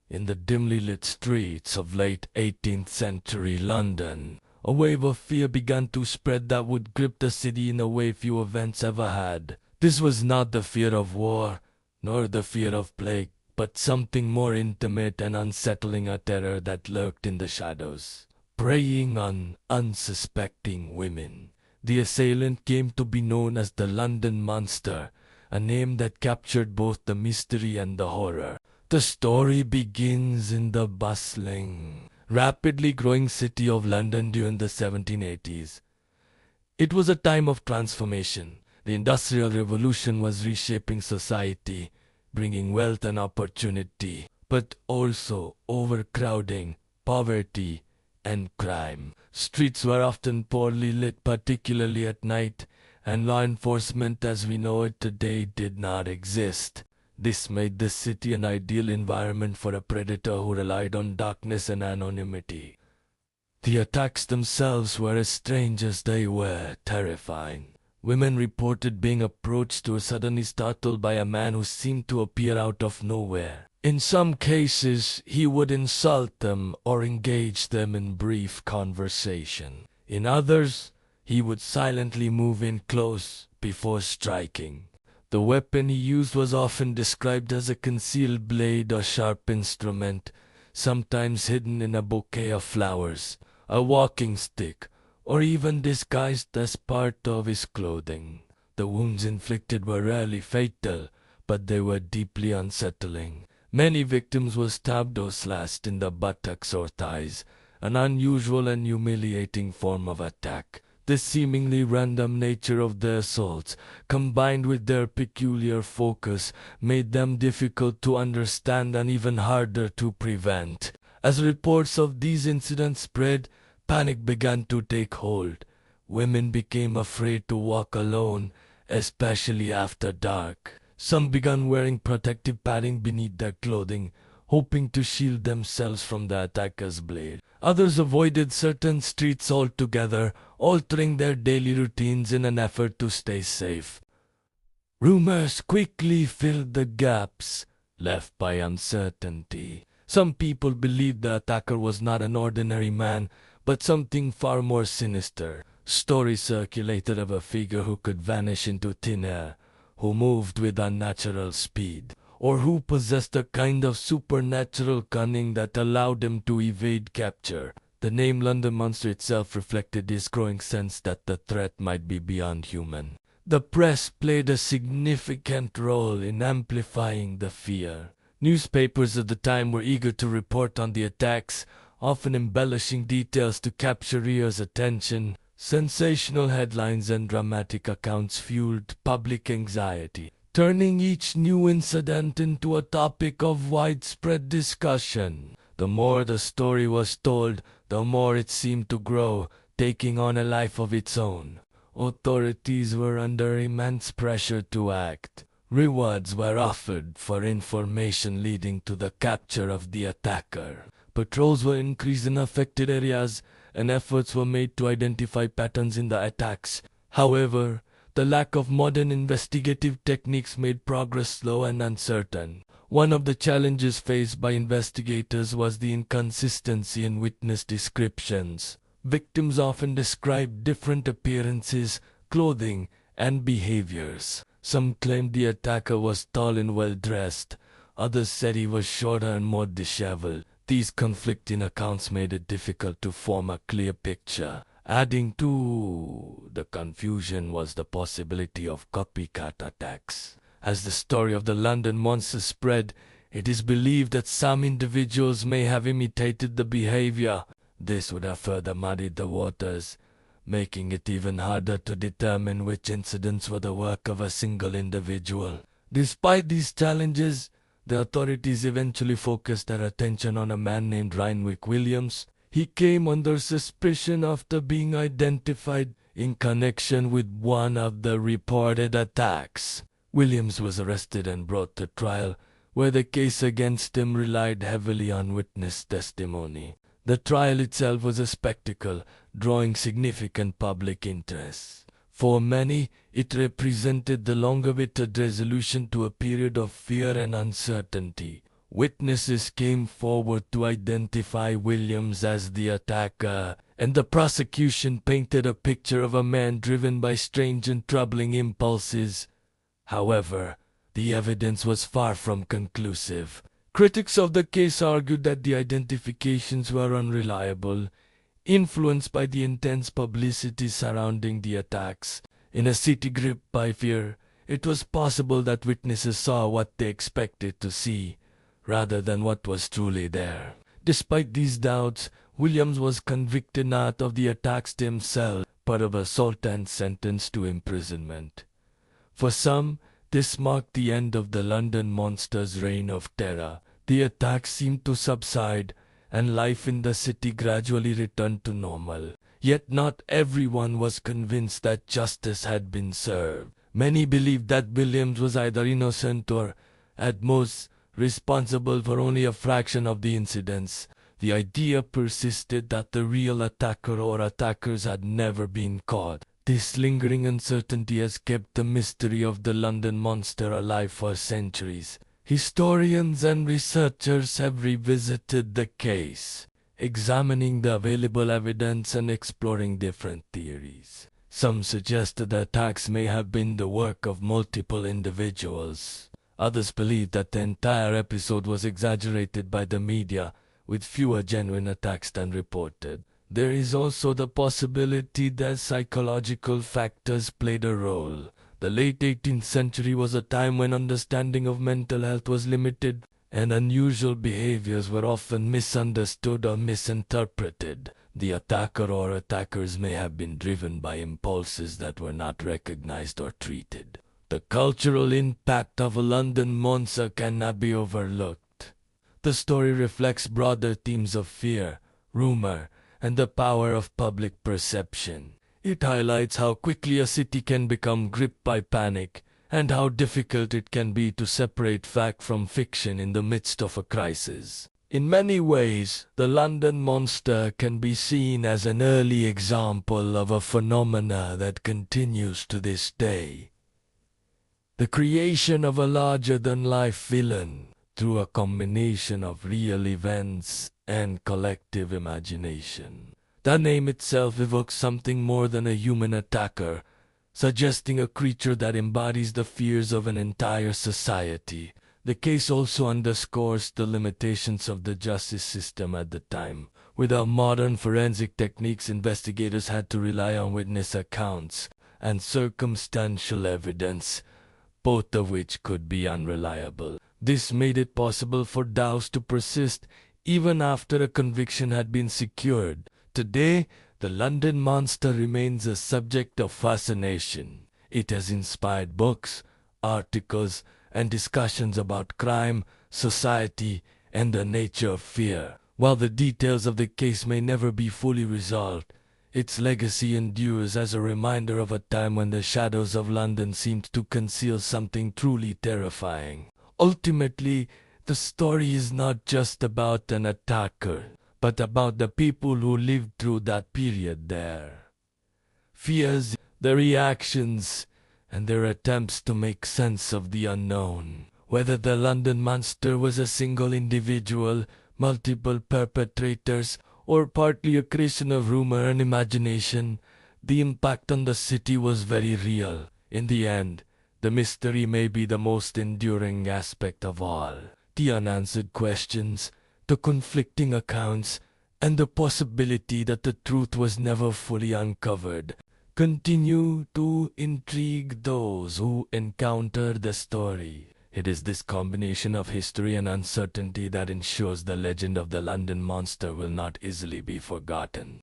In the dimly lit streets of late 18th century London, a wave of fear began to spread that would grip the city in a way few events ever had. This was not the fear of war, nor the fear of plague, but something more intimate and unsettling, a terror that lurked in the shadows, preying on unsuspecting women. The assailant came to be known as the London Monster, a name that captured both the mystery and the horror. The story begins in the bustling, rapidly growing city of London during the 1780s. It was a time of transformation. The Industrial Revolution was reshaping society, bringing wealth and opportunity, but also overcrowding, poverty, and crime. Streets were often poorly lit, particularly at night, and law enforcement as we know it today did not exist. This made the city an ideal environment for a predator who relied on darkness and anonymity. The attacks themselves were as strange as they were terrifying. Women reported being approached or suddenly startled by a man who seemed to appear out of nowhere. In some cases, he would insult them or engage them in brief conversation. In others, he would silently move in close before striking. The weapon he used was often described as a concealed blade or sharp instrument, sometimes hidden in a bouquet of flowers, a walking stick, or even disguised as part of his clothing. The wounds inflicted were rarely fatal, but they were deeply unsettling. Many victims were stabbed or slashed in the buttocks or thighs, an unusual and humiliating form of attack. The seemingly random nature of the assaults, combined with their peculiar focus, made them difficult to understand and even harder to prevent. As reports of these incidents spread, panic began to take hold. Women became afraid to walk alone, especially after dark. Some began wearing protective padding beneath their clothing, hoping to shield themselves from the attacker's blade. Others avoided certain streets altogether, altering their daily routines in an effort to stay safe. Rumors quickly filled the gaps left by uncertainty. Some people believed the attacker was not an ordinary man, but something far more sinister. Stories circulated of a figure who could vanish into thin air, who moved with unnatural speed, or who possessed a kind of supernatural cunning that allowed him to evade capture. The name London Monster itself reflected this growing sense that the threat might be beyond human. The press played a significant role in amplifying the fear. Newspapers of the time were eager to report on the attacks, often embellishing details to capture readers' attention. Sensational headlines and dramatic accounts fueled public anxiety, turning each new incident into a topic of widespread discussion. The more the story was told, the more it seemed to grow, taking on a life of its own. Authorities were under immense pressure to act. Rewards were offered for information leading to the capture of the attacker. Patrols were increased in affected areas, and efforts were made to identify patterns in the attacks. However, the lack of modern investigative techniques made progress slow and uncertain. One of the challenges faced by investigators was the inconsistency in witness descriptions. Victims often described different appearances, clothing, and behaviors. Some claimed the attacker was tall and well-dressed. Others said he was shorter and more disheveled. These conflicting accounts made it difficult to form a clear picture. Adding to the confusion was the possibility of copycat attacks. As the story of the London Monster spread, it is believed that some individuals may have imitated the behavior. This would have further muddied the waters, making it even harder to determine which incidents were the work of a single individual. Despite these challenges, the authorities eventually focused their attention on a man named Reinwyck Williams. He came under suspicion after being identified in connection with one of the reported attacks. Williams was arrested and brought to trial, where the case against him relied heavily on witness testimony. The trial itself was a spectacle, drawing significant public interest. For many, it represented the long-awaited resolution to a period of fear and uncertainty. Witnesses came forward to identify Williams as the attacker, and the prosecution painted a picture of a man driven by strange and troubling impulses. However, the evidence was far from conclusive. Critics of the case argued that the identifications were unreliable, influenced by the intense publicity surrounding the attacks. In a city gripped by fear, it was possible that witnesses saw what they expected to see, rather than what was truly there. Despite these doubts, Williams was convicted not of the attacks themselves, but of assault and sentenced to imprisonment. For some, this marked the end of the London Monster's reign of terror. The attacks seemed to subside, and life in the city gradually returned to normal. Yet not everyone was convinced that justice had been served. Many believed that Williams was either innocent or, at most, responsible for only a fraction of the incidents. The idea persisted that the real attacker or attackers had never been caught. This lingering uncertainty has kept the mystery of the London Monster alive for centuries. Historians and researchers have revisited the case, examining the available evidence and exploring different theories. Some suggest that the attacks may have been the work of multiple individuals. Others believe that the entire episode was exaggerated by the media, with fewer genuine attacks than reported. There is also the possibility that psychological factors played a role. The late 18th century was a time when understanding of mental health was limited, and unusual behaviors were often misunderstood or misinterpreted. The attacker or attackers may have been driven by impulses that were not recognized or treated. The cultural impact of a London Monster cannot be overlooked. The story reflects broader themes of fear, rumor, and the power of public perception. It highlights how quickly a city can become gripped by panic, and how difficult it can be to separate fact from fiction in the midst of a crisis. In many ways, the London Monster can be seen as an early example of a phenomena that continues to this day. The creation of a larger-than-life villain through a combination of real events and collective imagination. The name itself evokes something more than a human attacker, suggesting a creature that embodies the fears of an entire society. The case also underscores the limitations of the justice system at the time. Without modern forensic techniques, investigators had to rely on witness accounts and circumstantial evidence, both of which could be unreliable. This made it possible for doubts to persist even after a conviction had been secured. Today, the London Monster remains a subject of fascination. It has inspired books, articles, and discussions about crime, society, and the nature of fear. While the details of the case may never be fully resolved, its legacy endures as a reminder of a time when the shadows of London seemed to conceal something truly terrifying. Ultimately, the story is not just about an attacker, but about the people who lived through that period there. Fears, their reactions, and their attempts to make sense of the unknown. Whether the London Monster was a single individual, multiple perpetrators, or partly a creation of rumor and imagination, the impact on the city was very real. In the end, the mystery may be the most enduring aspect of all. The unanswered questions, the conflicting accounts, and the possibility that the truth was never fully uncovered continue to intrigue those who encounter the story. It is this combination of history and uncertainty that ensures the legend of the London Monster will not easily be forgotten.